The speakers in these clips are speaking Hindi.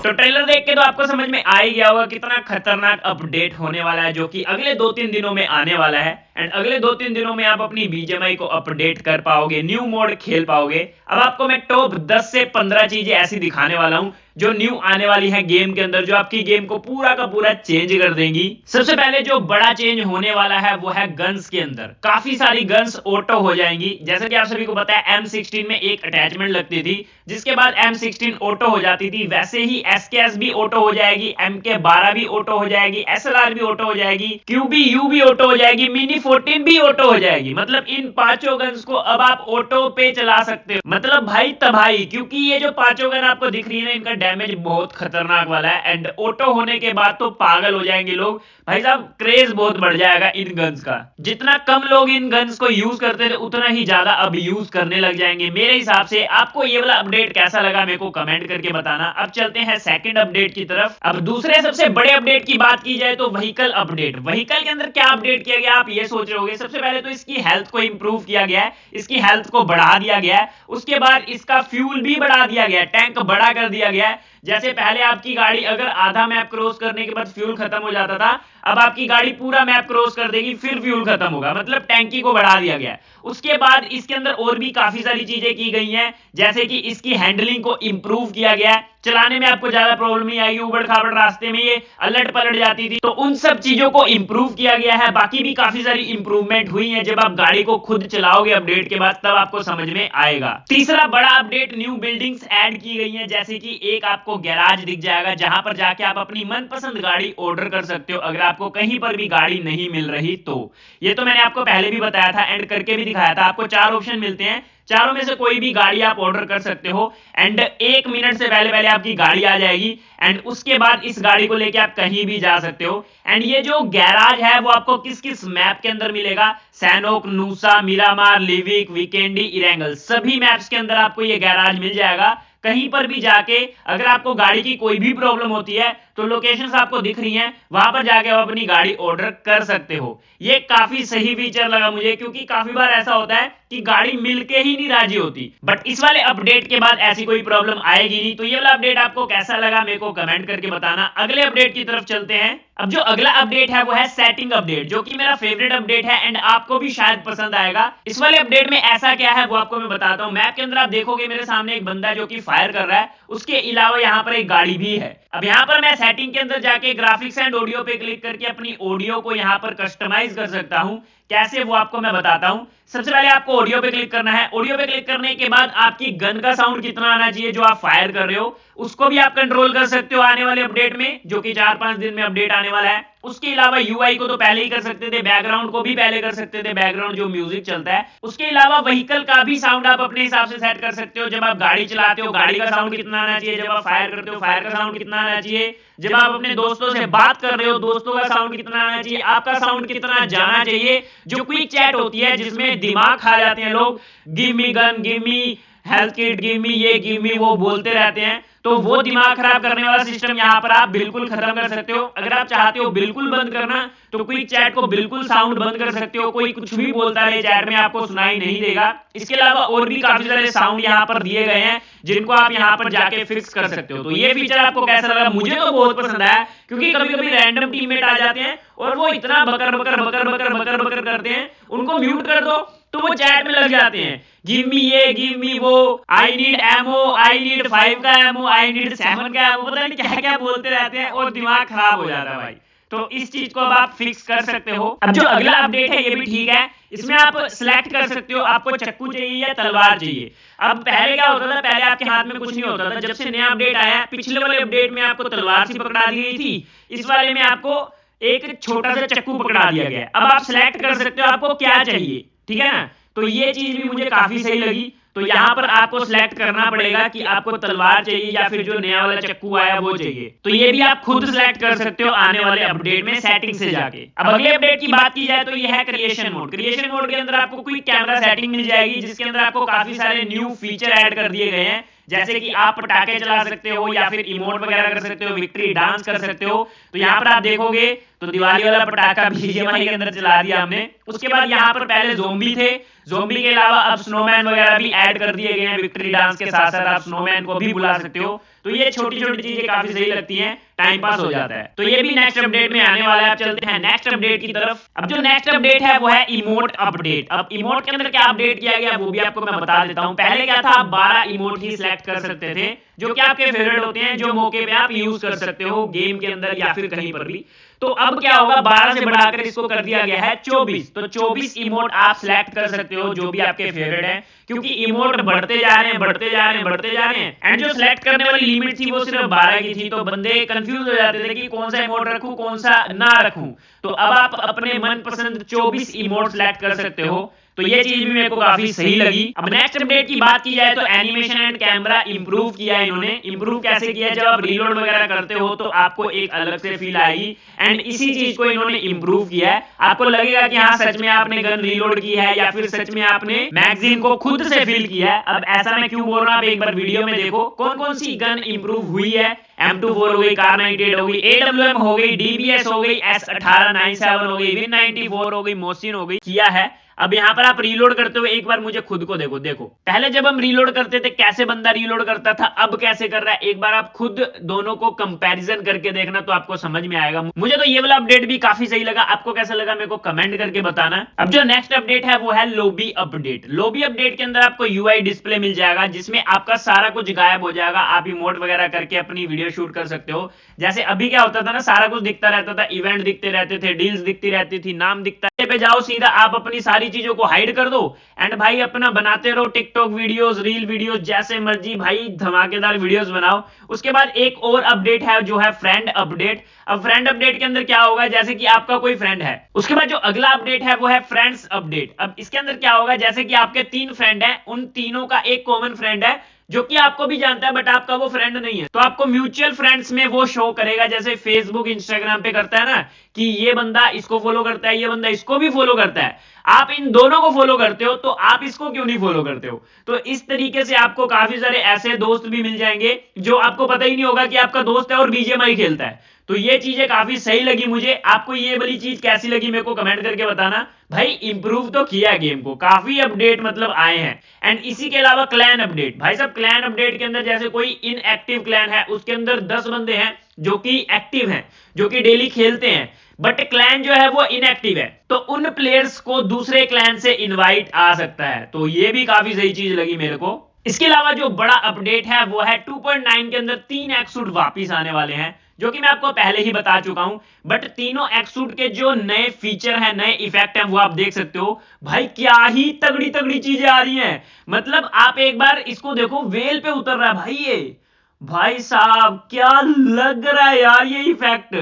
तो ट्रेलर देख के तो आपको समझ में आ ही गया होगा कितना खतरनाक अपडेट होने वाला है, जो कि अगले 2-3 दिनों में आने वाला है। एंड अगले 2-3 दिनों में आप अपनी बीजीएमआई को अपडेट कर पाओगे, न्यू मोड खेल पाओगे। अब आपको मैं टॉप 10 से 15 चीजें ऐसी दिखाने वाला हूं जो न्यू आने वाली है गेम के अंदर, जो आपकी गेम को पूरा का पूरा चेंज कर देंगी। सबसे पहले जो बड़ा चेंज होने वाला है वो है गन्स के अंदर। काफी सारी गन्स ऑटो हो जाएंगी। जैसे कि आप सभी को पता है M16 में एक अटैचमेंट लगती थी, जिसके बाद M16 ऑटो हो जाती थी। वैसे ही SKS भी ऑटो हो जाएगी, MK12 भी ऑटो हो जाएगी, SLR भी ऑटो हो जाएगी, QB-U भी ऑटो हो जाएगी, मिनी 14 भी ऑटो हो जाएगी। मतलब इन पांचों गन्स को अब आप ऑटो पे चला सकते हो। मतलब भाई तबाही, क्योंकि ये जो पांचों गन आपको दिख रही है ना, इनका डैमेज बहुत खतरनाक वाला है। एंड ऑटो होने के बाद तो पागल हो जाएंगे लोग भाई साहब, क्रेज बहुत बढ़ जाएगा इन गन्स का। जितना कम लोग इन गन्स को यूज करते थे उतना ही ज्यादा अब यूज करने लग जाएंगे मेरे हिसाब से। आपको ये वाला अपडेट कैसा लगा मेरे को कमेंट करके बताना। अब चलते हैं सेकंड अपडेट की तरफ। अब दूसरे सबसे बड़े अपडेट की बात की जाए तो व्हीकल अपडेट। व्हीकल के अंदर क्या अपडेट किया गया आप ये सोच रहे होगे। सबसे पहले तो इसकी हेल्थ को इंप्रूव किया गया है, इसकी हेल्थ को बढ़ा दिया गया है। उसके बाद इसका फ्यूल भी बढ़ा दिया गया है, टैंक बड़ा कर दिया गया है। जैसे पहले आपकी गाड़ी अगर आधा मैप क्रॉस करने के बाद फ्यूल खत्म हो जाता था, अब आपकी गाड़ी पूरा मैप क्रॉस कर देगी फिर फ्यूल खत्म होगा। मतलब टैंकी को बढ़ा दिया गया है। उसके बाद इसके अंदर और भी काफी सारी चीजें की गई हैं, जैसे कि इसकी हैंडलिंग को इंप्रूव किया गया है। चलाने में आपको ज्यादा प्रॉब्लम नहीं आएगी। उबड़ खाबड़ रास्ते में ये अलट पलट जाती थी, तो उन सब चीजों को इंप्रूव किया गया है। बाकी भी काफी सारी इंप्रूवमेंट हुई है। जब आप गाड़ी को खुद चलाओगे अपडेट के बाद, तब आपको समझ में आएगा। तीसरा बड़ा अपडेट, न्यू बिल्डिंग्स ऐड की गई हैं। जैसे कि एक आपको गैराज दिख जाएगा, जहां पर जाके आप अपनी मनपसंद गाड़ी ऑर्डर कर सकते हो अगर आपको कहीं पर भी गाड़ी नहीं मिल रही तो। ये तो मैंने आपको पहले भी बताया था, एंड करके भी दिखाया था। आपको 4 ऑप्शन मिलते हैं, चारों में से कोई भी गाड़ी आप ऑर्डर कर सकते हो। एंड 1 मिनट से पहले पहले आपकी गाड़ी आ जाएगी। एंड उसके बाद इस गाड़ी को लेके आप कहीं भी जा सकते हो। एंड ये जो गैराज है वो आपको किस किस मैप के अंदर मिलेगा, सैनोक, नूसा, मिरामार, लिविक, वीकेंडी, इरेंगल, सभी मैप्स के अंदर आपको ये गैराज मिल जाएगा। कहीं पर भी जाके अगर आपको गाड़ी की कोई भी प्रॉब्लम होती है तो लोकेशंस आपको दिख रही हैं, वहां पर जाके आप अपनी गाड़ी ऑर्डर कर सकते हो। ये काफी सही फीचर लगा मुझे, क्योंकि काफी बार ऐसा होता है कि गाड़ी मिलके ही नहीं राजी होती। बट इस वाले अपडेट के बाद ऐसी कोई प्रॉब्लम आएगी नहीं। तो ये वाला अपडेट आपको कैसा लगा मेरे को कमेंट करके बताना। अगले अपडेट की तरफ चलते हैं। अब जो अगला अपडेट है वो है सेटिंग अपडेट, जो कि मेरा फेवरेट अपडेट है एंड आपको भी शायद पसंद आएगा। इस वाले अपडेट में ऐसा क्या है वो आपको मैं बताता हूं। मैप के अंदर आप देखोगे मेरे सामने एक बंदा जो कि फायर कर रहा है, उसके अलावा यहाँ पर एक गाड़ी भी है। अब यहाँ पर मैं सेटिंग के अंदर जाके ग्राफिक्स एंड ऑडियो पे क्लिक करके अपनी ऑडियो को यहाँ पर कस्टमाइज कर सकता हूँ। कैसे वो आपको मैं बताता हूं। सबसे पहले आपको ऑडियो पे क्लिक करना है। ऑडियो पे क्लिक करने के बाद आपकी गन का साउंड कितना आना चाहिए जो आप फायर कर रहे हो, उसको भी आप कंट्रोल कर सकते हो आने वाले अपडेट में, जो कि 4-5 दिन में अपडेट आने वाला है। उसके अलावा यूआई को तो पहले ही कर सकते थे, बैकग्राउंड को भी पहले कर सकते थे, बैकग्राउंड जो म्यूजिक चलता है। उसके अलावा व्हीकल का भी साउंड आप अपने हिसाब से सेट कर सकते हो। जब आप गाड़ी चलाते हो गाड़ी का साउंड कितना आना चाहिए, जब आप फायर करते हो फायर का साउंड कितना आना चाहिए, जब आप अपने दोस्तों से बात कर रहे हो दोस्तों का साउंड कितना आना चाहिए, आपका साउंड कितना जाना चाहिए। जो क्विक चैट होती है जिसमें दिमाग खा जाते हैं लोग, give me gun, give me health kit, give me ये, गिव मी वो बोलते रहते हैं, तो वो दिमाग खराब करने वाला सिस्टम यहाँ पर आप बिल्कुल खत्म कर सकते हो। अगर आप चाहते हो बिल्कुल बंद करना तो क्विक चैट को बिल्कुल साउंड बंद कर सकते हो। कोई कुछ भी बोलता रहे चैट में आपको सुनाई नहीं देगा। इसके अलावा और भी काफी सारे साउंड यहाँ पर दिए गए हैं जिनको आप यहाँ पर जाके फिक्स कर सकते हो। तो ये फीचर आपको कैसा लगा? मुझे तो बहुत पसंद आया, क्योंकि कभी कभी रैंडम टीममेट आ जाते हैं और वो इतना बकर बकर बकर बकर बकर बकर करते हैं, उनको म्यूट कर दो तो वो चैट में लग जाते हैं, गिव मी ये, गिव मी वो, I need MO, I need 5 का एमओ, आई नीड 7 का एमओ, पता नहीं क्या क्या बोलते रहते हैं और दिमाग खराब हो जाता है भाई। तो इस चीज को अब आप फिक्स कर सकते हो। अब जो अगला अपडेट है ये भी ठीक है। इसमें आप सिलेक्ट कर सकते हो आपको चक्कू चाहिए या तलवार चाहिए। अब पहले क्या होता था, पहले आपके हाथ में कुछ नहीं होता था। जब से नया अपडेट आया, पिछले वाले अपडेट में आपको तलवार से पकड़ा दी गई थी, इस वाले में आपको एक छोटा सा चक्कू पकड़ा दिया गया। अब आप सिलेक्ट कर सकते हो आपको क्या चाहिए, ठीक है ना। तो ये चीज भी मुझे काफी सही लगी। तो यहाँ पर आपको सिलेक्ट करना पड़ेगा कि आपको तलवार चाहिए या फिर जो नया वाला चक्कू आया वो चाहिए। तो ये भी आप खुद सिलेक्ट कर सकते हो आने वाले अपडेट में सेटिंग से जाके। अब अगले अपडेट की बात की जाए तो ये है क्रिएशन मोड। क्रिएशन मोड के अंदर आपको क्विक कैमरा सेटिंग मिल जाएगी, जिसके अंदर आपको काफी सारे न्यू फीचर ऐड कर दिए गए हैं, जैसे कि आप पटाखे चला सकते हो या फिर इमोट वगैरह कर सकते हो, विक्ट्री डांस कर सकते हो। तो यहाँ पर आप देखोगे तो दिवाली वाला पटाखा बीजीएमआई के अंदर चला दिया हमने। उसके बाद यहाँ पर पहले ज़ोंबी थे, ज़ोंबी के अलावा अब स्नोमैन वगैरह भी ऐड कर दिए गए हैं। विक्ट्री डांस के साथ साथ आप स्नोमैन को भी बुला सकते हो। तो ये छोटी छोटी चीजें काफी सही लगती हैं, टाइम पास हो जाता है। तो ये भी नेक्स्ट अपडेट में आने वाला है। अब चलते हैं नेक्स्ट अपडेट की तरफ। अब जो नेक्स्ट अपडेट है वो है इमोट अपडेट। अब इमोट के अंदर क्या अपडेट किया गया वो भी आपको मैं बता देता हूं। पहले क्या था, आप 12 इमोट ही सिलेक्ट कर सकते थे जो कि आपके फेवरेट होते हैं, जो मौके पे आप यूज कर सकते हो गेम के अंदर या फिर कहीं पर भी। तो अब क्या होगा, 12 से बढ़ाकर इसको कर दिया गया है 24। तो 24 इमोट आप सिलेक्ट कर सकते हो जो भी आपके फेवरेट है, क्योंकि इमोट बढ़ते जा रहे हैं बढ़ते जा रहे हैं बढ़ते जा रहे हैं। एंड जो सिलेक्ट करने वाली लिमिट थी वो सिर्फ 12 की थी, तो बंदे कंफ्यूज हो जाते थे कि कौन सा इमोट रखूं कौन सा ना रखूं। तो अब आप अपने मनपसंद 24 इमोट सिलेक्ट कर सकते हो। तो ये चीज भी मेरे को काफी सही लगी। अब नेक्स्ट अपडेट की बात की जाए तो एनिमेशन एंड कैमरा इंप्रूव किया है इन्होंने। इंप्रूव कैसे किया, जब आप रीलोड वगैरह करते हो तो आपको एक अलग से फील आएगी। एंड इसी चीज को इन्होंने इंप्रूव किया है। आपको लगेगा कि हाँ सच में आपने गन रीलोड की है या फिर सच में आपने मैगजीन को खुद से फील किया है। अब ऐसा मैं क्यों बोल रहा हूँ, आप एक बार वीडियो में देखो कौन कौन सी गन इंप्रूव हुई है। M24 हो गई, कार 98 हो गई, AWM हो गई, DBS हो गई, S1897 हो गई, Win 94 हो गई, मोसिन हो गई, किया है। अब यहाँ पर आप रीलोड करते हुए एक बार मुझे खुद को देखो पहले जब हम रीलोड करते थे कैसे बंदा रीलोड करता था, अब कैसे कर रहा है। एक बार आप खुद दोनों को कंपैरिजन करके देखना तो आपको समझ में आएगा। मुझे तो ये वाला अपडेट भी काफी सही लगा। आपको कैसा लगा मेरे को कमेंट करके बताना। अब जो नेक्स्ट अपडेट है वो है लॉबी अपडेट। लॉबी अपडेट के अंदर आपको UI डिस्प्ले मिल जाएगा जिसमें आपका सारा कुछ गायब हो जाएगा। आप इमोट वगैरह करके अपनी वीडियो शूट कर सकते हो। जैसे अभी क्या होता था ना, सारा कुछ दिखता रहता था, इवेंट दिखते रहते थे, डील्स दिखती रहती थी, नाम दिखता है। पे जाओ सीधा आप अपनी सारी चीजों को हाइड कर दो एंड भाई अपना बनाते रहो टिकटॉक वीडियोस, रील वीडियोस, जैसे मर्जी भाई धमाकेदार वीडियोस बनाओ। उसके बाद एक और अपडेट है जो है फ्रेंड अपडेट। अब फ्रेंड अपडेट के अंदर क्या होगा, जैसे कि आपका कोई फ्रेंड है, उसके बाद जो अगला अपडेट है वो है फ्रेंड्स अपडेट। अब इसके अंदर क्या होगा, जैसे कि आपके 3 फ्रेंड हैं, उन तीनों का एक कॉमन फ्रेंड है जो कि आपको भी जानता है बट आपका वो फ्रेंड नहीं है, तो आपको म्यूचुअल फ्रेंड्स में वो शो करेगा। जैसे फेसबुक इंस्टाग्राम पे करता है ना कि ये बंदा इसको फॉलो करता है, ये बंदा इसको भी फॉलो करता है, आप इन दोनों को फॉलो करते हो तो आप इसको क्यों नहीं फॉलो करते हो। तो इस तरीके से आपको काफी सारे ऐसे दोस्त भी मिल जाएंगे जो आपको पता ही नहीं होगा कि आपका दोस्त है और बीजीएमआई खेलता है। तो ये चीजें काफी सही लगी मुझे। आपको ये वाली चीज कैसी लगी मेरे को कमेंट करके बताना। भाई इंप्रूव तो किया गेम को, काफी अपडेट मतलब आए हैं। एंड इसी के अलावा क्लैन अपडेट, भाई साहब क्लैन अपडेट के अंदर जैसे कोई इनएक्टिव क्लैन है उसके अंदर 10 बंदे हैं जो कि एक्टिव हैं, जो कि डेली खेलते हैं, बट क्लैन जो है वो इनएक्टिव है, तो उन प्लेयर्स को दूसरे क्लैन से इनवाइट आ सकता है। तो ये भी काफी सही चीज लगी मेरे को। इसके अलावा जो बड़ा अपडेट है वो है 2.9 के अंदर 3 एक्सूट वापिस आने वाले हैं, जो कि मैं आपको पहले ही बता चुका हूं। बट तीनों एक्सूट के जो नए फीचर हैं, नए इफेक्ट हैं, वो आप देख सकते हो। भाई क्या ही तगड़ी तगड़ी चीजें आ रही हैं। मतलब आप एक बार इसको देखो, वेल पे उतर रहा है भाई ये, भाई साहब क्या लग रहा है यार ये इफेक्ट।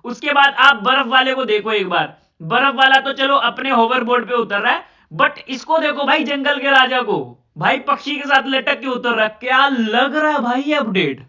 उसके बाद आप बर्फ वाले को देखो एक बार, बर्फ वाला तो चलो अपने होवरबोर्ड पे उतर रहा है, बट इसको देखो भाई जंगल के राजा को, भाई पक्षी के साथ लटक के उतर रहा है। क्या लग रहा है भाई ये अपडेट।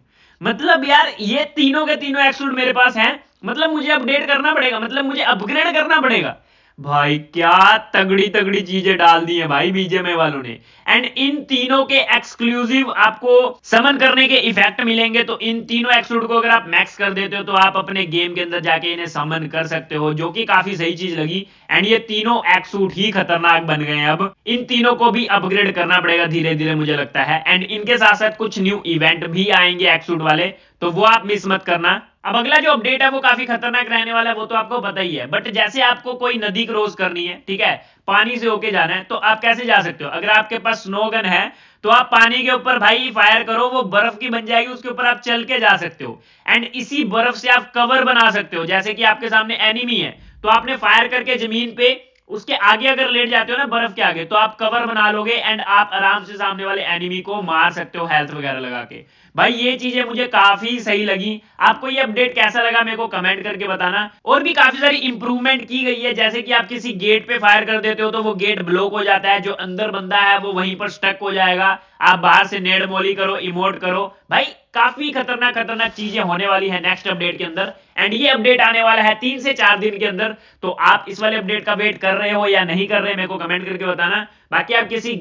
मतलब यार ये तीनों के तीनों एक्सूट मेरे पास हैं, मतलब मुझे अपडेट करना पड़ेगा, मतलब मुझे अपग्रेड करना पड़ेगा। भाई क्या तगड़ी तगड़ी चीजें डाल दी है भाई बीजीएमआई वालों ने। एंड इन तीनों के एक्सक्लूसिव आपको समन करने के इफेक्ट मिलेंगे। तो इन तीनों एक्सूट को अगर आप मैक्स कर देते हो तो आप अपने गेम के अंदर जाके इन्हें समन कर सकते हो, जो कि काफी सही चीज लगी। एंड ये तीनों एक्सूट ही खतरनाक बन गए हैं। अब इन तीनों को भी अपग्रेड करना पड़ेगा धीरे धीरे मुझे लगता है। एंड इनके साथ साथ कुछ न्यू इवेंट भी आएंगे एक्सूट वाले, तो वो आप मिस मत करना। अब अगला जो अपडेट है वो काफी खतरनाक रहने वाला है, वो तो आपको पता ही है। बट जैसे आपको कोई नदी क्रॉस करनी है, ठीक है, पानी से होके जाना है, तो आप कैसे जा सकते हो। अगर आपके पास स्नो गन है तो आप पानी के ऊपर भाई फायर करो, वो बर्फ की बन जाएगी, उसके ऊपर आप चल के जा सकते हो। एंड इसी बर्फ से आप कवर बना सकते हो। जैसे कि आपके सामने एनिमी है तो आपने फायर करके जमीन पे उसके आगे अगर लेट जाते हो ना बर्फ के आगे, तो आप कवर बना लोगे एंड आप आराम से सामने वाले एनिमी को मार सकते हो हेल्थ वगैरह लगा के। भाई ये चीजें मुझे काफी सही लगी। आपको ये अपडेट कैसा लगा मेरे को कमेंट करके बताना। और भी काफी सारी इंप्रूवमेंट की गई है, जैसे कि आप किसी गेट पे फायर कर देते हो तो वो गेट ब्लॉक हो जाता है, जो अंदर बंदा है वो वहीं पर स्टक हो जाएगा। आप बाहर से नेड मोली करो, इमोट करो, भाई काफी खतरनाक खतरनाक चीजें होने वाली है नेक्स्ट अपडेट के अंदर। एंड ये अपडेट आने वाला है 3 से 4 दिन के अंदर। तो आप इस वाले अपडेट का वेट कर रहे हो या नहीं कर रहे, मेरे को कमेंट करके बताना। बाकी आप किसी